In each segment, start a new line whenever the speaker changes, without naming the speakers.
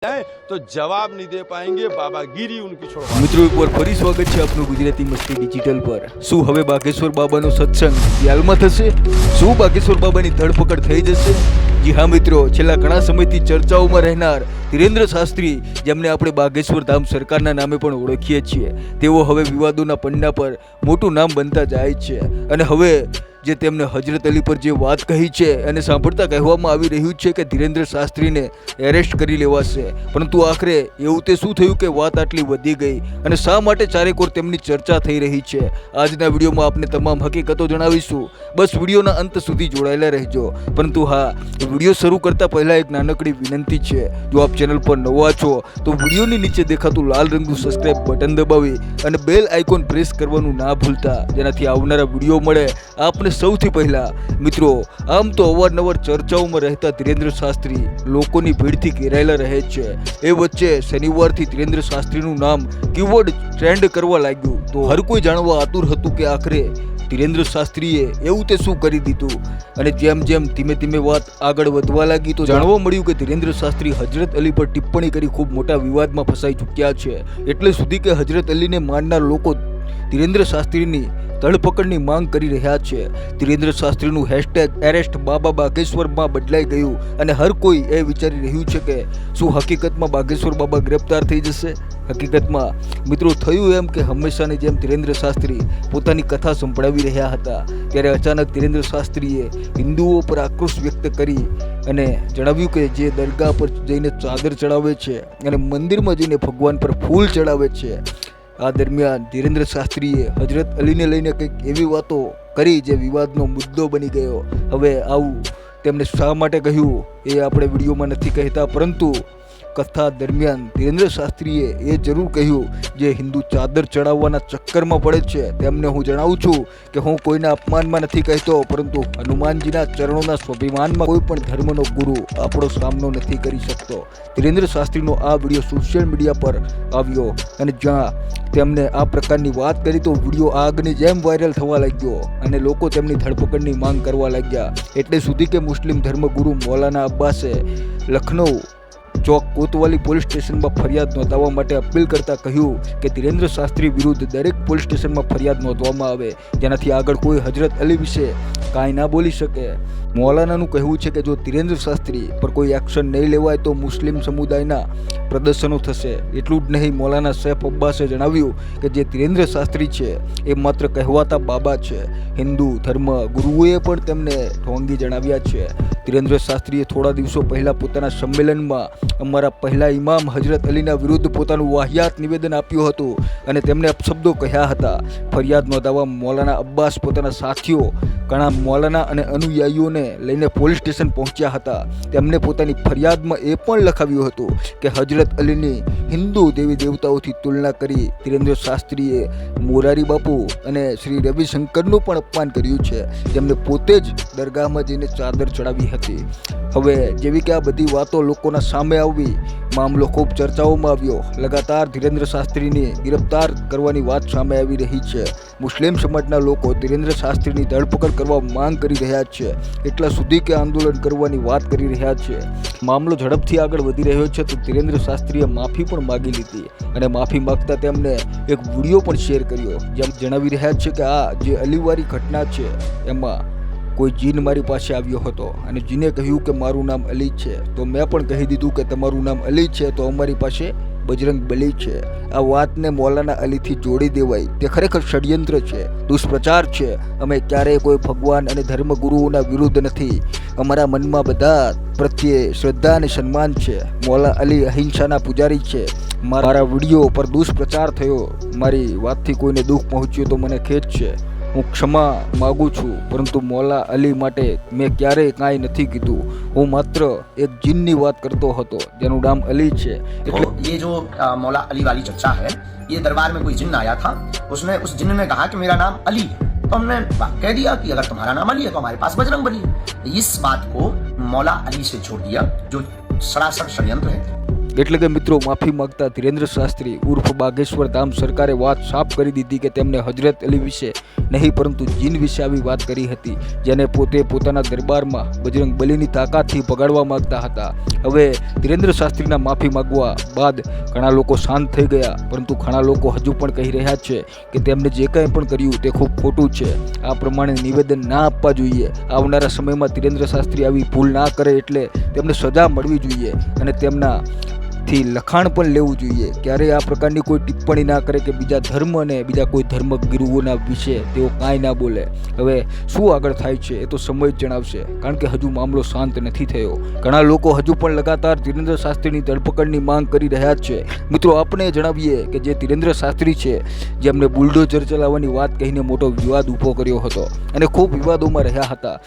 जाए तो जवाब नहीं दे पाएंगे, बाबागिरी उनकी छोड़वा।
મિત્રો એક વાર ફરી સ્વાગત છે આપનું ગુજરાતી મસ્તી ડિજિટલ પર। શું હવે બાગેશ્વર બાબાનો સત્સંગ યાલમાં થશે? શું બાગેશ્વર બાબાની ધરપકડ થઈ જશે? જી હા મિત્રો, છેલ્લા ઘણા સમયથી ચર્ચાઓમાં રહેનાર ધીરેન્દ્ર શાસ્ત્રી, જેમને આપણે બાગેશ્વર ધામ સરકારના નામે પણ ઓળખીએ છીએ, તેઓ હવે વિવાદોના પન્ના પર મોટું નામ બનતા જાય છે। અને હવે જે તેમને હજરત અલી પર જે વાત કહી છે એને સાંભળતા કહેવામાં આવી રહ્યું છે કે ધીરેન્દ્ર શાસ્ત્રીને એરેસ્ટ કરી લેવાશે। પરંતુ આખરે એવું તે શું થયું કે વાત આટલી વધી ગઈ અને શા માટે ચારેકોર તેમની ચર્ચા થઈ રહી છે? આજના વિડીયોમાં આપને તમામ હકીકતો જણાવીશું। બસ વિડીયોના અંત સુધી જોડાયેલા રહેજો। પરંતુ હા, વિડીયો શરૂ કરતા પહેલા એક નાનકડી વિનંતી છે। જો આપ ચેનલ પર નવા છો તો વિડીયોની નીચે દેખાતું લાલ રંગનું સબસ્ક્રાઇબ બટન દબાવી અને બેલ આઇકોન પ્રેસ કરવાનું ના ભૂલતા, જેનાથી આવનારા વિડીયો મળે આપને સૌથી પહેલા। મિત્રો, આમ તો અવારનવાર ચર્ચાઓમાં રહેતા ધીરેન્દ્ર શાસ્ત્રી લોકોની ભીડથી ઘેરાયેલા રહે છે। એ વચ્ચે શનિવારથી ધીરેન્દ્ર શાસ્ત્રીનું નામ કીવર્ડ ટ્રેન્ડ કરવા લાગ્યું તો હર કોઈ જાણવા આતુર હતું કે આખરે ધીરેન્દ્ર શાસ્ત્રીએ એવું તે શું કરી દીધું। અને જેમ જેમ ધીમે ધીમે વાત આગળ વધવા લાગી તો જાણવા મળ્યું કે ધીરેન્દ્ર શાસ્ત્રી હજરત અલી પર ટિપ્પણી કરી ખૂબ મોટા વિવાદમાં ફસાઈ ચૂક્યા છે। એટલે સુધી કે હજરત અલીને માનનાર લોકો ધીરેન્દ્ર શાસ્ત્રીની ધરપકડની માંગ કરી રહ્યા છે। ધીરેન્દ્ર શાસ્ત્રીનું હેશટેગ એરેસ્ટ બાબા બાગેશ્વરમાં બદલાઈ ગયું અને હર કોઈ એ વિચારી રહ્યું છે કે શું હકીકતમાં બાગેશ્વર બાબા ગ્રેપ્તાર થઈ જશે? હકીકતમાં મિત્રો થયું એમ કે હંમેશાની જેમ ધીરેન્દ્ર શાસ્ત્રી પોતાની કથા સંભળાવી રહ્યા હતા ત્યારે અચાનક ધીરેન્દ્ર શાસ્ત્રીએ હિન્દુઓ પર આક્રોશ વ્યક્ત કરી અને જણાવ્યું કે જે દરગાહ પર જઈને ચાદર ચડાવે છે અને મંદિરમાં જઈને ભગવાન પર ફૂલ ચડાવે છે, આ દરમિયાન ધીરેન્દ્ર શાસ્ત્રીએ હજરત અલીને લઈને કંઈક એવી વાતો કરી જે વિવાદનો મુદ્દો બની ગયો। હવે આવું તેમણે શા માટે કહ્યું એ આપણે વિડીયોમાં નથી કહેતા, પરંતુ કથા દરમિયાન ધીરેન્દ્ર શાસ્ત્રીએ એ જરૂર કહ્યું જે હિન્દુ ચાદર ચડાવવાના ચક્કરમાં પડે છે તેમને હું જણાવું છું કે હું કોઈના અપમાનમાં નથી કહેતો, પરંતુ હનુમાનજીના ચરણોના સ્વાભિમાનમાં કોઈ પણ ધર્મનો ગુરુ આપણો સામનો નથી કરી શકતો। ધીરેન્દ્ર શાસ્ત્રીનો આ વિડીયો સોશિયલ મીડિયા પર આવ્યો અને જ્યાં તેમણે આ પ્રકારની વાત કરી તો વિડીયો આગની જેમ વાયરલ થવા લાગ્યો અને લોકો તેમની ધરપકડની માંગ કરવા લાગ્યા। એટલે સુધી કે મુસ્લિમ ધર્મગુરુ મૌલાના અબ્બાસે લખનઉ ચોક કોતવાલી પોલીસ સ્ટેશનમાં ફરિયાદ નોંધાવવા માટે અપીલ કરતા કહ્યું કે ધીરેન્દ્ર શાસ્ત્રી વિરુદ્ધ દરેક પોલીસ સ્ટેશનમાં ફરિયાદ નોંધવામાં આવે, જેનાથી આગળ કોઈ હજરત અલી વિશે કાંઈ ના બોલી શકે। મૌલાનાનું કહેવું છે કે જો ધીરેન્દ્ર શાસ્ત્રી પર કોઈ એક્શન નહીં લેવાય તો મુસ્લિમ સમુદાયના પ્રદર્શનો થશે। એટલું જ નહીં, મૌલાના સૈફ અબ્બાસે જણાવ્યું કે જે ધીરેન્દ્ર શાસ્ત્રી છે એ માત્ર કહેવાતા બાબા છે, હિન્દુ ધર્મ ગુરુઓએ પણ તેમને ઢોંગી જણાવ્યા છે। ધીરેન્દ્ર શાસ્ત્રીએ થોડા દિવસો પહેલા પોતાના સંમેલનમાં અમારા પહેલા ઇમામ હજરત અલીના વિરુદ્ધ પોતાનું વાહિયાત નિવેદન આપ્યું હતું અને તેમણે અપશબ્દો કહ્યા હતા। ફરિયાદ નોંધાવવા મૌલાના અબ્બાસ પોતાના સાથીઓ ઘણા મૌલાના અને અનુયાયીઓને લઈને પોલીસ સ્ટેશન પહોંચ્યા હતા। તેમણે પોતાની ફરિયાદમાં એ પણ લખાવ્યું હતું કે હજરત અલીની હિન્દુ દેવી દેવતાઓથી તુલના કરી ધીરેન્દ્ર શાસ્ત્રીએ મોરારી બાપુ અને શ્રી રવિશંકરનું પણ અપમાન કર્યું છે, જેમને પોતે જ દરગાહમાં જઈને ચાદર ચડાવી હતી। હવે જેવી કે આ બધી વાતો લોકોના સામે આવી, મામલો ખૂબ ચર્ચાઓમાં આવ્યો। લગાતાર ધીરેન્દ્ર શાસ્ત્રીને ગિરફ્તાર કરવાની વાત સામે આવી રહી છે। મુસ્લિમ સમાજના લોકો ધીરેન્દ્ર શાસ્ત્રીની ધરપકડ કરવા માંગ કરી રહ્યા છે, એટલા સુધી કે આંદોલન કરવાની વાત કરી રહ્યા છે। મામલો ઝડપથી આગળ વધી રહ્યો છે તો ધીરેન્દ્ર શાસ્ત્રીએ માફી પણ માગી લીધી અને માફી માગતા તેમણે એક વિડીયો પણ શેર કર્યો, જેમ જણાવી રહ્યા છે કે આ જે અલીવારી ઘટના છે એમાં કોઈ જીન મારી પાસે આવ્યો હતો અને જીને કહ્યું કે મારું નામ અલી છે, તો મેં પણ કહી દીધું કે તમારું નામ અલી છે તો અમારી પાસે બજરંગ બલી છે। આ વાતને મૌલાના અલીથી જોડી દેવાય તે ખરેખર ષડયંત્ર છે, દુષ્પ્રચાર છે। અમે ક્યારેય કોઈ ભગવાન અને ધર્મગુરુઓના વિરુદ્ધ નથી, અમારા મનમાં બધા પ્રત્યે શ્રદ્ધા અને સન્માન છે। મૌલા અલી અહિંસાના પૂજારી છે। મારા વિડીયો પર દુષ્પ્રચાર થયો, મારી વાતથી કોઈને દુઃખ પહોંચ્યું તો મને ખેદ છે, હું ક્ષમા માગું છું, પરંતુ મૌલા અલી માટે મેં ક્યારેય કાંઈ નથી કીધું। હું માત્ર એક જીનની વાત કરતો હતો જેનું નામ અલી છે।
तो ये जो मौला अली वाली चर्चा है, ये दरबार में कोई जिन्न आया था, उसने उस जिन्न ने कहा कि मेरा नाम अली है, तो हमने कह दिया कि अगर तुम्हारा नाम अली है तो हमारे पास बजरंग बली है। इस बात को मौला अली से जोड़ दिया जो सरासर षड्यंत्र है।
એટલે કે મિત્રો માફી માંગતા ધીરેન્દ્ર શાસ્ત્રી ઉર્ફ બાગેશ્વર ધામ સરકારે વાત સાફ કરી દીધી કે તેમને હજરત અલી વિશે નહીં પરંતુ જીન વિશે આવી વાત કરી હતી, જેને પોતે પોતાના દરબારમાં બજરંગ બલીની તાકાતથી ભગાડવા માંગતા હતા. હવે ધીરેન્દ્ર શાસ્ત્રીના માફી માંગવા બાદ ઘણા લોકો શાંત થઈ ગયા, પરંતુ ઘણા લોકો હજુ પણ કહી રહ્યા છે કે તેમને જે કંઈ પણ કર્યું તે ખૂબ ખોટું છે. આ પ્રમાણે નિવેદન ના આપવા જોઈએ. આવનારા સમયમાં ધીરેન્દ્ર શાસ્ત્રી આવી ભૂલ ના કરે એટલે તેમને સજા મળવી જોઈએ અને તેમનાથી લખાણ પણ લેવું જોઈએ. ક્યારેય આ પ્રકારની કોઈ ટિપ્પણી ના કરે કે બીજા ધર્મ અને બીજા કોઈ ધર્મગુરુઓના વિશે તેઓ કાંઈ ના બોલે. હવે શું આગળ થાય છે એ તો સમય જ જણાવશે, કારણ કે હજુ મામલો શાંત નથી થયો. ઘણા લોકો હજુ પણ લગાતાર ધીરેન્દ્ર શાસ્ત્રીની ધરપકડની માંગ કરી રહ્યા છે. મિત્રો આપણે જણાવીએ કે જે ધીરેન્દ્ર શાસ્ત્રી છે, જેમને બુલડોઝર ચલાવવાની વાત કહીને મોટો વિવાદ ઊભો કર્યો હતો અને ખૂબ વિવાદોમાં રહ્યા હતા.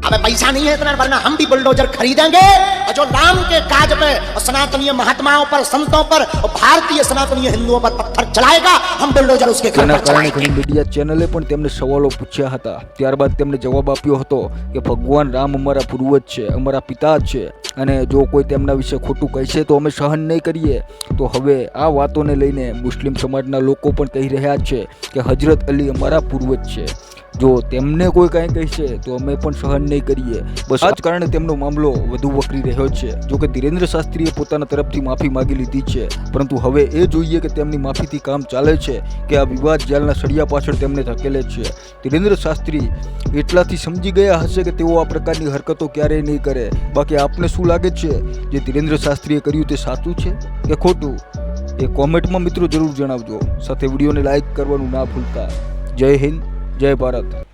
हमें पैसा नहीं है इतना, वरना हम भी बुलडोजर खरीदेंगे और जो राम के काज पे और सनातनीय महात्माओं पर, संतों पर और भारतीय सनातनीय हिंदुओं पर पत्थर चलाएगा, हम बुलडोजर उसके घर पर चलाएंगे.
ઘણી મીડિયા ચેનલે પણ તેમને સવાલો પૂછ્યા હતા. ત્યારબાદ તેમને જવાબ આપ્યો હતો કે ભગવાન રામ અમારા પૂર્વજ છે, અમારા પિતા છે, અને જો કોઈ તેમના વિશે ખોટું કહેશે તો અમે સહન નહીં કરીએ. તો હવે આ વાતોને લઈને મુસ્લિમ સમાજના લોકો પણ કહી રહ્યા છે કે હજરત અલી અમારા પૂર્વજ છે, જો તેમને કોઈ કાંઈ કહેશે તો અમે પણ સહન નહીં કરીએ. બસ આ જ કારણે તેમનો મામલો વધુ વકરી રહ્યો છે. જો કે ધીરેન્દ્ર શાસ્ત્રીએ પોતાના તરફથી માફી માગી લીધી છે, પરંતુ હવે એ જોઈએ કે તેમની માફીથી કામ ચાલે છે કે આ વિવાદ જેલના સળિયા પાછળ તેમને ધકેલે છે. ધીરેન્દ્ર શાસ્ત્રી એટલાથી સમજી ગયા હશે કે તેઓ આ પ્રકારની હરકતો ક્યારેય નહીં કરે. બાકી આપને શું લાગે છે, જે ધીરેન્દ્ર શાસ્ત્રીએ કર્યું તે સાચું છે કે ખોટું? એ કોમેન્ટમાં મિત્રો જરૂર જણાવજો. સાથે વિડીયોને લાઈક કરવાનું ના ભૂલતા. જય હિન્દ, જય ભારત.